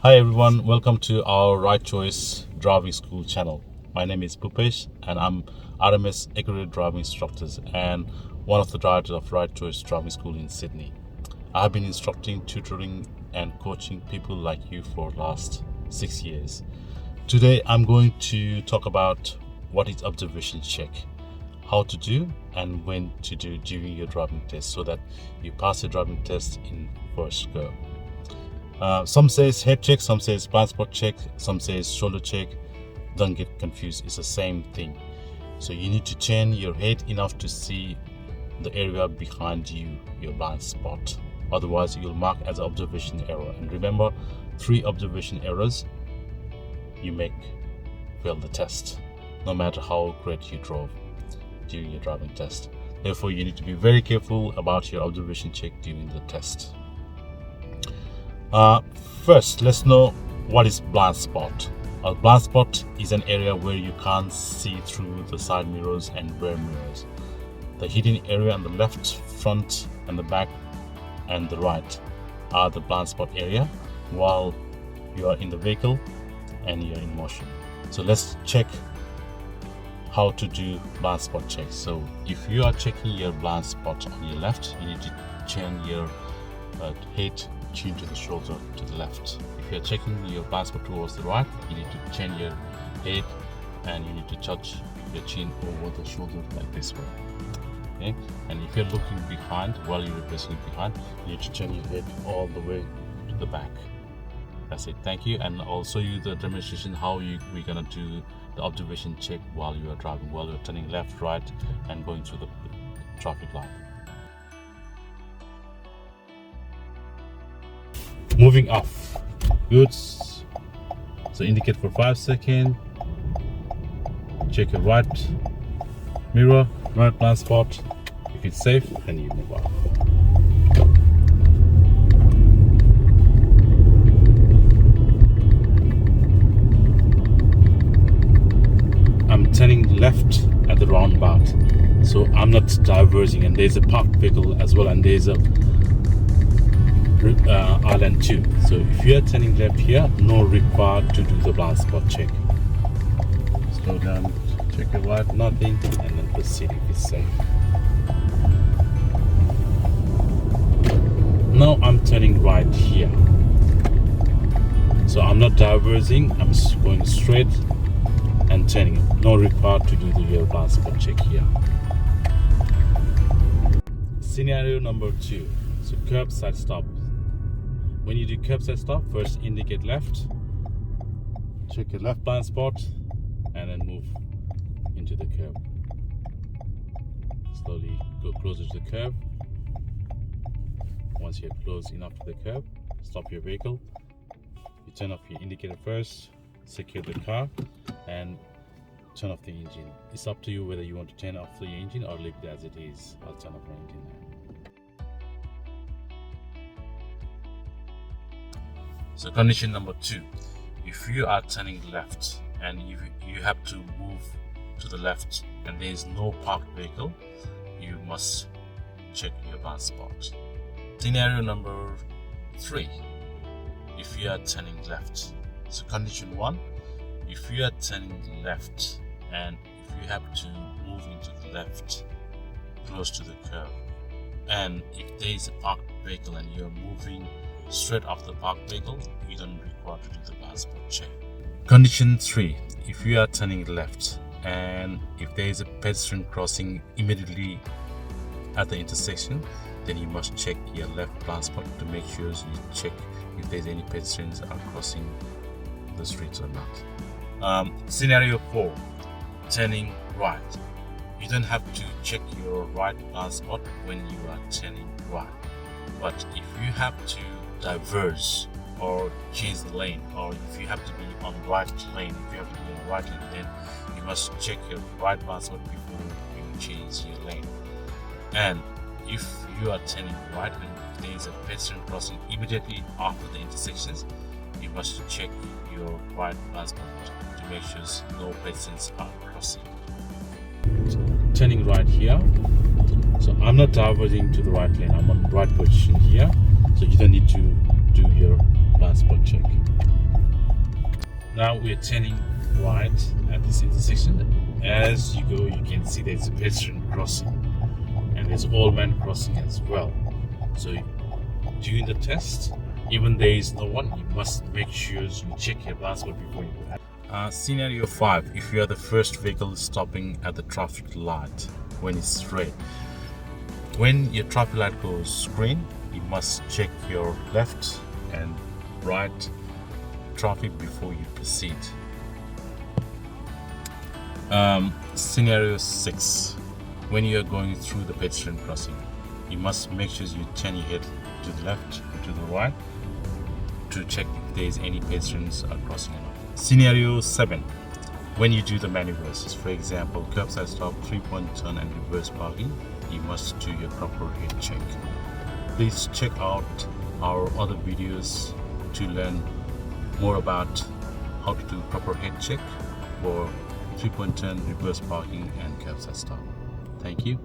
Hi everyone, welcome to our Right Choice Driving School channel. My name is Pupesh and I'm RMS accredited driving instructors and one of the directors of Right Choice Driving School in Sydney. I have been instructing, tutoring and coaching people like you for the last 6 years. Today I'm going to talk about what is observation check, how to do and when to do during your driving test so that you pass your driving test in first go. Some says head check, some says blind spot check, some says shoulder check. Don't get confused, it's the same thing. So you need to turn your head enough to see the area behind you, your blind spot. Otherwise you'll mark as observation error. And remember, 3 observation errors you make fail the test, no matter how great you drove during your driving test. Therefore you need to be very careful about your observation check during the test. First, let's know what is blind spot. A blind spot is an area where you can't see through the side mirrors and rear mirrors. The hidden area on the left, front and the back and the right are the blind spot area while you are in the vehicle and you're in motion. So let's check how to do blind spot check. So if you are checking your blind spot on your left, you need to turn your head chin to the shoulder to the left. If you're checking your blind spot towards the right, you need to turn your head and you need to touch your chin over the shoulder like this way. Okay? And if you're looking behind while you're reversing behind, you need to turn your head all the way to the back. That's it. Thank you. And I'll show you the demonstration how we're gonna do the observation check while you are driving, while you're turning left, right, and going through the traffic light. Moving off. Good. So indicate for 5 seconds. Check your right mirror, right blind spot. If it's safe, then you move off. I'm turning left at the roundabout, so I'm not diverging, and there's a parked vehicle as well, and there's a island too. So if you are turning left here, no required to do the blind spot check. Slow down, check your right, nothing, and then proceed if it's safe. Now I'm turning right here, so I'm not diverging, I'm going straight and turning. No required to do the real blind spot check here. Scenario number 2. So curbside stop. When you do curbside stop, first indicate left, check your left blind spot, and then move into the curb. Slowly go closer to the curb. Once you're close enough to the curb, stop your vehicle. You turn off your indicator first, secure the car, and turn off the engine. It's up to you whether you want to turn off the engine or leave it as it is. I'll turn off my engine now. So condition number 2, if you are turning left and you have to move to the left and there is no parked vehicle, you must check your blind spot. Scenario number 3, if you are turning left. So condition 1, if you are turning left and if you have to move into the left close to the curb, and if there is a parked vehicle and you're moving straight off the parked vehicle, you don't require to do the blind spot check. Condition 3, if you are turning left and if there is a pedestrian crossing immediately at the intersection, then you must check your left blind spot to make sure you check if there's any pedestrians are crossing the streets or not. Scenario 4, turning right. You don't have to check your right blind spot when you are turning right, but if you have to diverge or change the lane, or if you have to be on right lane, if you have to be on right lane, then you must check your right blind spot before you change your lane. And if you are turning right and if there is a pedestrian crossing immediately after the intersections, you must check your right blind spot to make sure no pedestrians are crossing. Turning right here, so I'm not diverging to the right lane, I'm on the right position here, so you don't need to do your blind spot check. Now we're turning right at this intersection. As you go, you can see there's a pedestrian crossing and there's all-man crossing as well. So during the test, even there is no one, you must make sure you check your blind spot before you go. Scenario 5. If you are the first vehicle stopping at the traffic light when it's red. When your traffic light goes green, you must check your left and right traffic before you proceed. Scenario 6. When you are going through the pedestrian crossing, you must make sure you turn your head to the left or to the right to check if there is any pedestrians are crossing or not. Scenario 7. When you do the maneuvers, for example, curbside stop, 3-point turn and reverse parking, you must do your proper head check. Please check out our other videos to learn more about how to do proper head check for 3-point turn, reverse parking and curbside stop. Thank you.